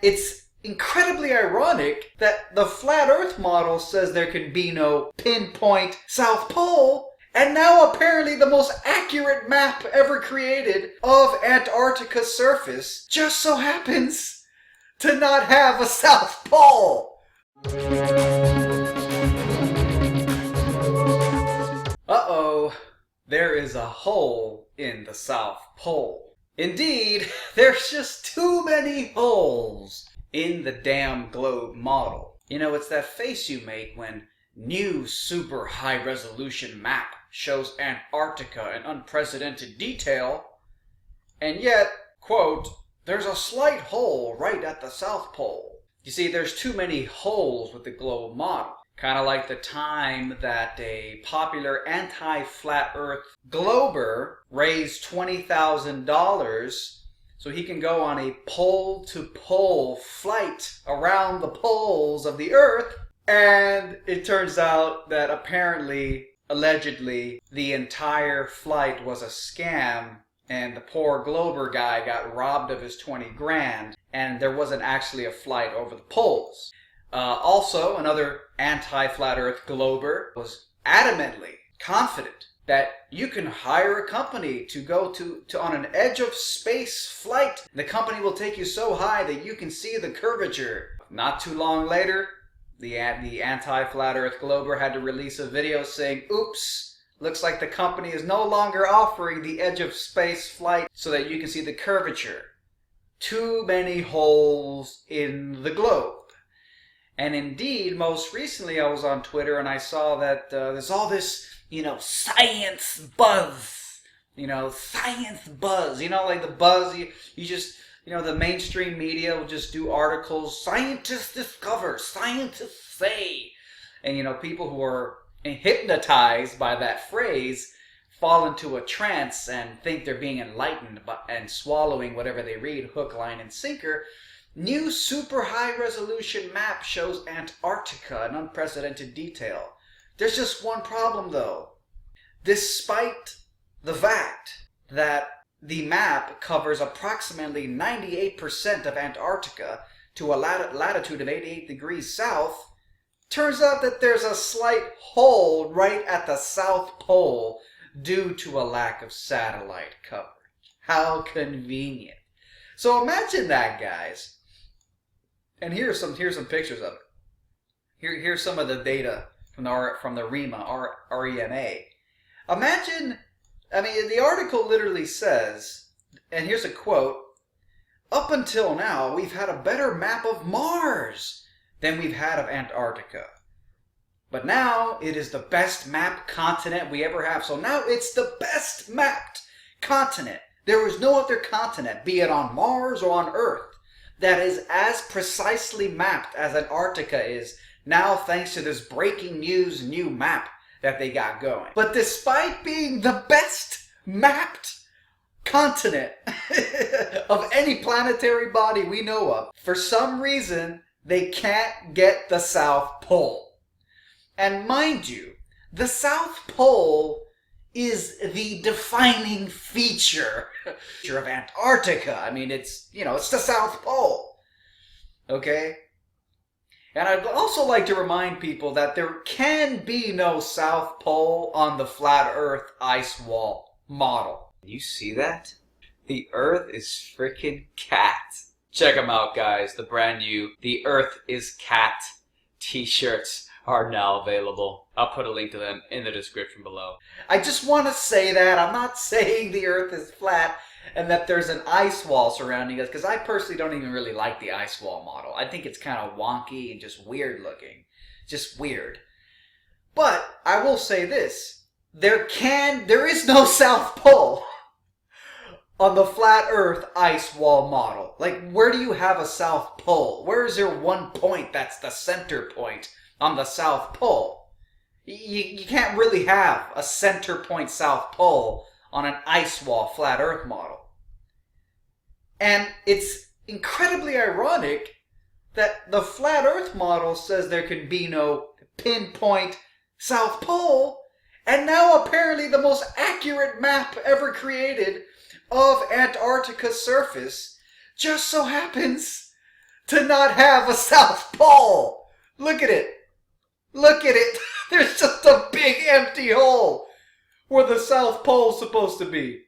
It's incredibly ironic that the flat earth model says there can be no pinpoint South Pole, and now apparently the most accurate map ever created of Antarctica's surface just so happens to not have a South Pole. Uh-oh, there is a hole in the South Pole. Indeed, there's just too many holes in the damn globe model. You know, it's that face you make when new super high resolution map shows Antarctica in unprecedented detail, and yet, quote, there's a slight hole right at the South Pole. You see, there's too many holes with the globe model. Kind of like the time that a popular anti-flat earth glober raised $20,000 so he can go on a pole-to-pole flight around the poles of the earth. And it turns out that apparently, allegedly, the entire flight was a scam, and the poor glober guy got robbed of his 20 grand, and there wasn't actually a flight over the poles. Also, another anti-flat earth glober was adamantly confident that you can hire a company to go to on an edge of space flight. The company will take you so high that you can see the curvature. Not too long later, the anti-flat earth glober had to release a video saying, oops, looks like the company is no longer offering the edge of space flight so that you can see the curvature. Too many holes in the globe. And indeed, most recently I was on Twitter and I saw that there's all this, science buzz. Science buzz. Like the buzz, you just, the mainstream media will just do articles, scientists discover, scientists say. And, people who are hypnotized by that phrase fall into a trance and think they're being enlightened and swallowing whatever they read, hook, line, and sinker. New super high resolution map shows Antarctica in unprecedented detail. There's just one problem though. Despite the fact that the map covers approximately 98% of Antarctica to a latitude of 88 degrees south, turns out that there's a slight hole right at the South Pole due to a lack of satellite coverage. How convenient. So imagine that, guys. And here's some pictures of it. Here's some of the data from the REMA. Imagine, the article literally says, and here's a quote, up until now, we've had a better map of Mars than we've had of Antarctica. But now it is the best mapped continent we ever have. So now it's the best mapped continent. There is no other continent, be it on Mars or on Earth, that is as precisely mapped as Antarctica is now, thanks to this breaking news new map that they got going. But despite being the best mapped continent of any planetary body we know of, for some reason they can't get the South Pole. And mind you, the South Pole is the defining feature of Antarctica. It's the South Pole. Okay? And I'd also like to remind people that there can be no South Pole on the flat Earth ice wall model. You see that? The Earth is freaking cat. Check them out, guys. The brand new The Earth is Cat t-shirts are now available. I'll put a link to them in the description below. I just want to say that. I'm not saying the Earth is flat and that there's an ice wall surrounding us, because I personally don't even really like the ice wall model. I think it's kind of wonky and just weird looking. Just weird. But I will say this. There is no South Pole on the flat Earth ice wall model. Like, where do you have a South Pole? Where is there one point that's the center point on the South Pole? You can't really have a center point South Pole on an ice wall flat Earth model. And it's incredibly ironic that the flat Earth model says there can be no pinpoint South Pole, and now apparently the most accurate map ever created of Antarctica's surface just so happens to not have a South Pole. Look at it. Look at it. There's just a big empty hole where the South Pole's supposed to be.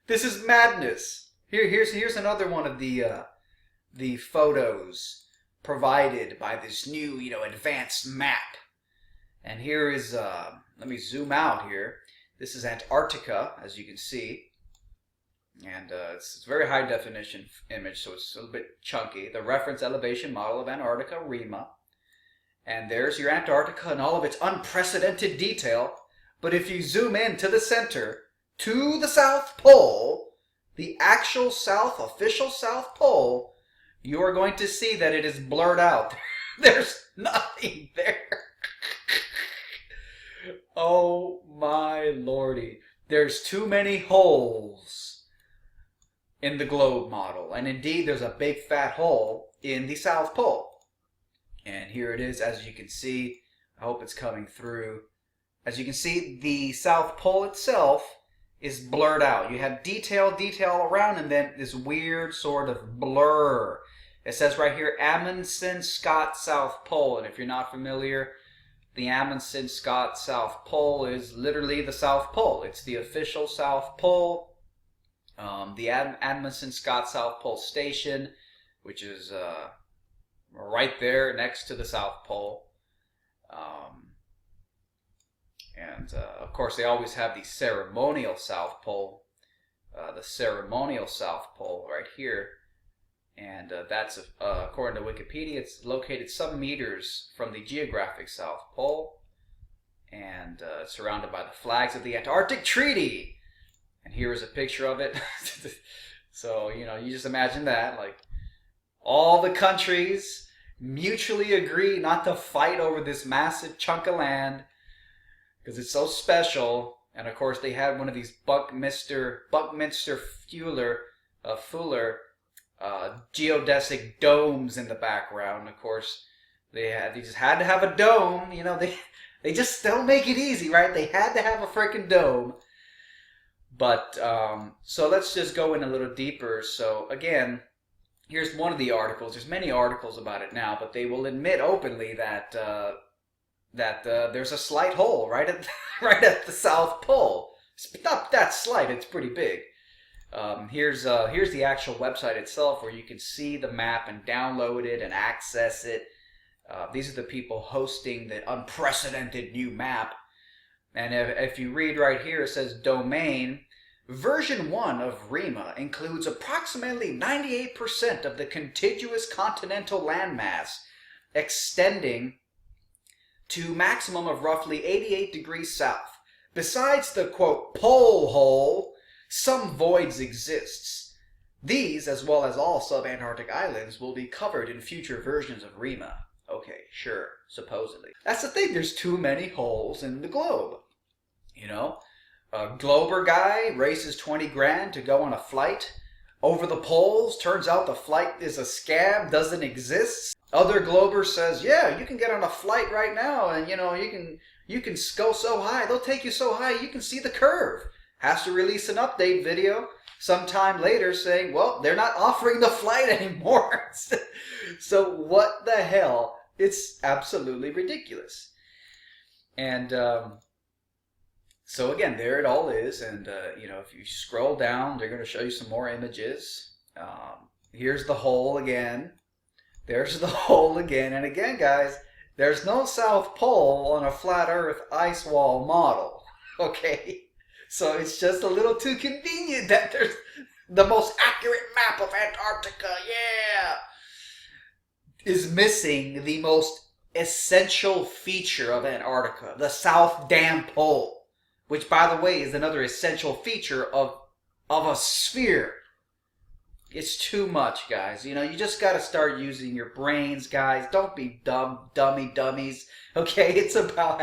This is madness. Here's another one of the photos provided by this new, advanced map. And here is, let me zoom out here. This is Antarctica, as you can see. And it's a very high definition image, so it's a little bit chunky. The reference elevation model of Antarctica, REMA. And there's your Antarctica in all of its unprecedented detail. But if you zoom in to the center, to the South Pole, the actual official South Pole, you are going to see that it is blurred out. There's nothing there. Oh my lordy. There's too many holes in the globe model. And indeed, there's a big fat hole in the South Pole. And here it is, as you can see. I hope it's coming through. As you can see, the South Pole itself is blurred out. You have detail around, and then this weird sort of blur. It says right here, Amundsen-Scott South Pole. And if you're not familiar, the Amundsen-Scott South Pole is literally the South Pole. It's the official South Pole. The Amundsen-Scott South Pole Station, which is right there next to the South Pole. Of course, they always have the ceremonial South Pole. The ceremonial South Pole right here. And that's, according to Wikipedia, it's located some meters from the geographic South Pole. And surrounded by the flags of the Antarctic Treaty. And here is a picture of it. So, you just imagine that. Like, all the countries mutually agree not to fight over this massive chunk of land because it's so special. And of course, they had one of these Buckminster Fuller geodesic domes in the background. Of course, they just had to have a dome. They just don't make it easy, right? They had to have a freaking dome. But so let's just go in a little deeper. So again, here's one of the articles. There's many articles about it now, but they will admit openly that there's a slight hole right at the South Pole. It's not that slight. It's pretty big. Here's the actual website itself, where you can see the map and download it and access it. These are the people hosting the unprecedented new map. And if you read right here, it says domain. Version 1 of REMA includes approximately 98% of the contiguous continental landmass, extending to maximum of roughly 88 degrees south. Besides the, quote, pole hole, some voids exists. These, as well as all subantarctic islands, will be covered in future versions of REMA. Okay, sure, supposedly. That's the thing, there's too many holes in the globe. A Glober guy raises 20 grand to go on a flight over the poles. Turns out the flight is a scam, doesn't exist. Other Glober says, yeah, you can get on a flight right now, and you can go so high, they'll take you so high you can see the curve. Has to release an update video sometime later saying, well, they're not offering the flight anymore. So what the hell? It's absolutely ridiculous. And so again, there it all is. And if you scroll down, they're going to show you some more images. Here's the hole again. There's the hole again. And again, guys, there's no South Pole on a flat Earth ice wall model. Okay? So it's just a little too convenient that there's the most accurate map of Antarctica, is missing the most essential feature of Antarctica, the South Damn Pole, which, by the way, is another essential feature of a sphere. It's too much, guys. You just got to start using your brains, guys. Don't be dummies. Okay, it's about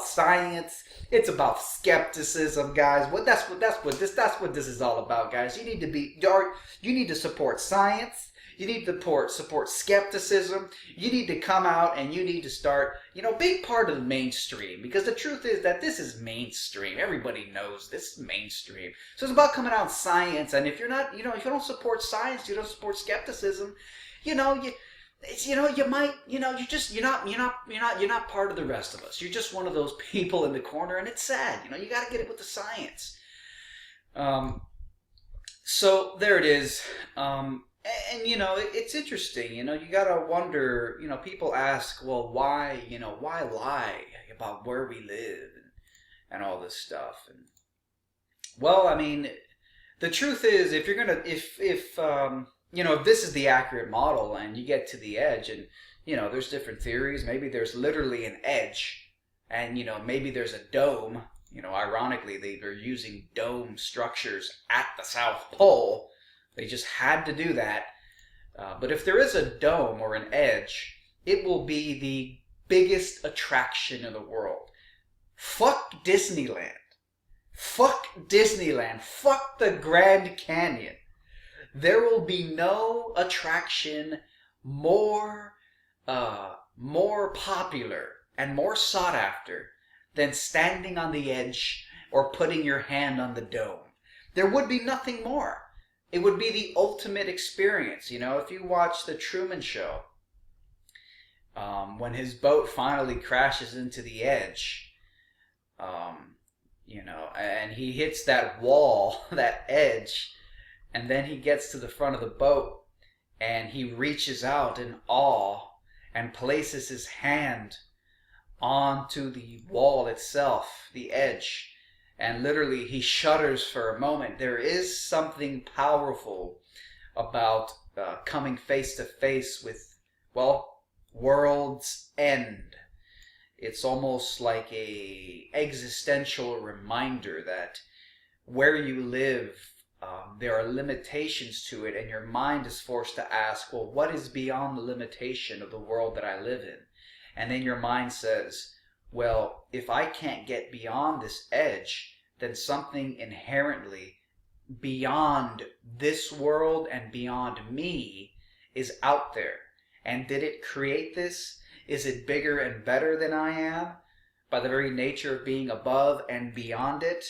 science. It's about skepticism, guys. That's what this is all about, guys. You need to support science. You need to support skepticism. You need to come out and you need to start, being part of the mainstream. Because the truth is that this is mainstream. Everybody knows this is mainstream. So it's about coming out science. And if you're not, if you don't support science, you don't support skepticism, you might, you're not part of the rest of us. You're just one of those people in the corner, and it's sad. You got to get it with the science. So there it is. And it's interesting. You gotta wonder. People ask, well, why lie about where we live and all this stuff? And well, I mean, the truth is, if you're gonna, if this is the accurate model, and you get to the edge, and there's different theories. Maybe there's literally an edge, and maybe there's a dome. Ironically, they're using dome structures at the South Pole. They just had to do that. But if there is a dome or an edge, it will be the biggest attraction in the world. Fuck Disneyland. Fuck Disneyland. Fuck the Grand Canyon. There will be no attraction more popular and more sought after than standing on the edge or putting your hand on the dome. There would be nothing more. It would be the ultimate experience. If you watch The Truman Show, when his boat finally crashes into the edge, and he hits that wall, that edge, and then he gets to the front of the boat, and he reaches out in awe and places his hand onto the wall itself, the edge, and literally he shudders for a moment. There is something powerful about coming face to face with, world's end. It's almost like a existential reminder that where you live, there are limitations to it, and your mind is forced to ask, well, what is beyond the limitation of the world that I live in? And then your mind says, well, if I can't get beyond this edge, then something inherently beyond this world and beyond me is out there. And did it create this? Is it bigger and better than I am by the very nature of being above and beyond it?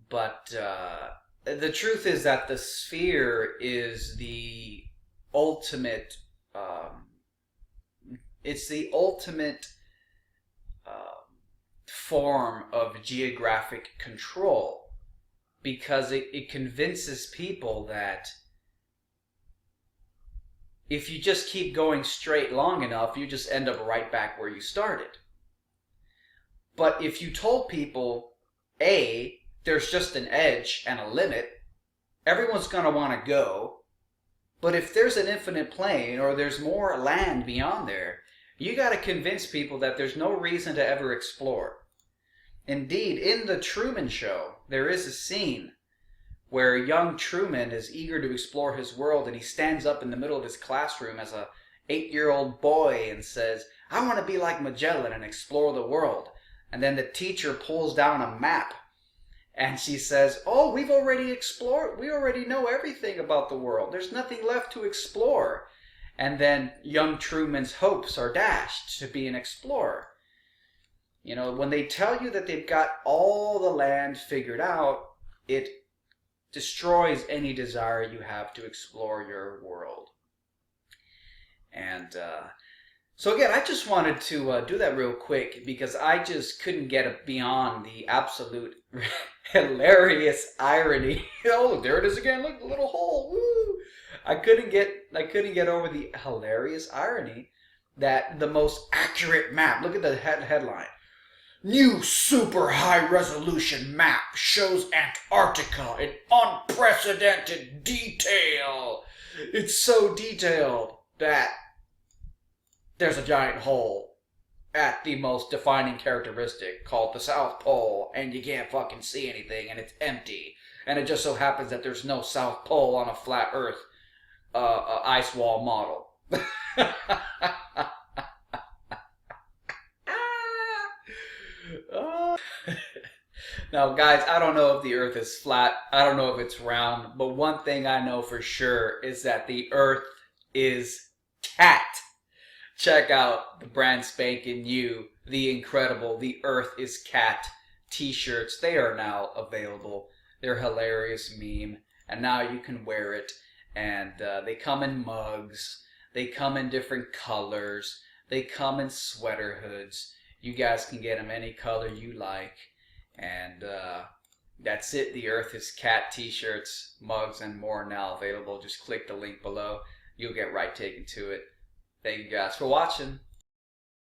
But the truth is that the sphere is the ultimate it's the ultimate form of geographic control, because it convinces people that if you just keep going straight long enough, you just end up right back where you started. But if you told people, A, there's just an edge and a limit, everyone's going to want to go. But if there's an infinite plane, or there's more land beyond there, you got to convince people that there's no reason to ever explore. Indeed, in The Truman Show, there is a scene where young Truman is eager to explore his world, and he stands up in the middle of his classroom as a 8-year-old boy and says, I want to be like Magellan and explore the world. And then the teacher pulls down a map, and she says, oh, we've already explored. We already know everything about the world. There's nothing left to explore. And then young Truman's hopes are dashed to be an explorer. When they tell you that they've got all the land figured out, it destroys any desire you have to explore your world. And so again, I just wanted to do that real quick because I just couldn't get beyond the absolute hilarious irony. Oh, there it is again. Look, the little hole. Woo! I couldn't get over the hilarious irony that the most accurate map. Look at the headline. New super high resolution map shows Antarctica in unprecedented detail. It's so detailed that there's a giant hole at the most defining characteristic called the South Pole, and you can't fucking see anything, and it's empty. And it just so happens that there's no South Pole on a flat Earth ice wall model. Now, guys, I don't know if the Earth is flat. I don't know if it's round. But one thing I know for sure is that the Earth is cat. Check out the brand spanking new, the incredible, the Earth is cat t-shirts. They are now available. They're a hilarious meme. And now you can wear it. And they come in mugs. They come in different colors. They come in sweater hoods. You guys can get them any color you like. And that's it. The Earth is cat t-shirts, mugs, and more now available. Just click the link below. You'll get right taken to it. Thank you guys for watching.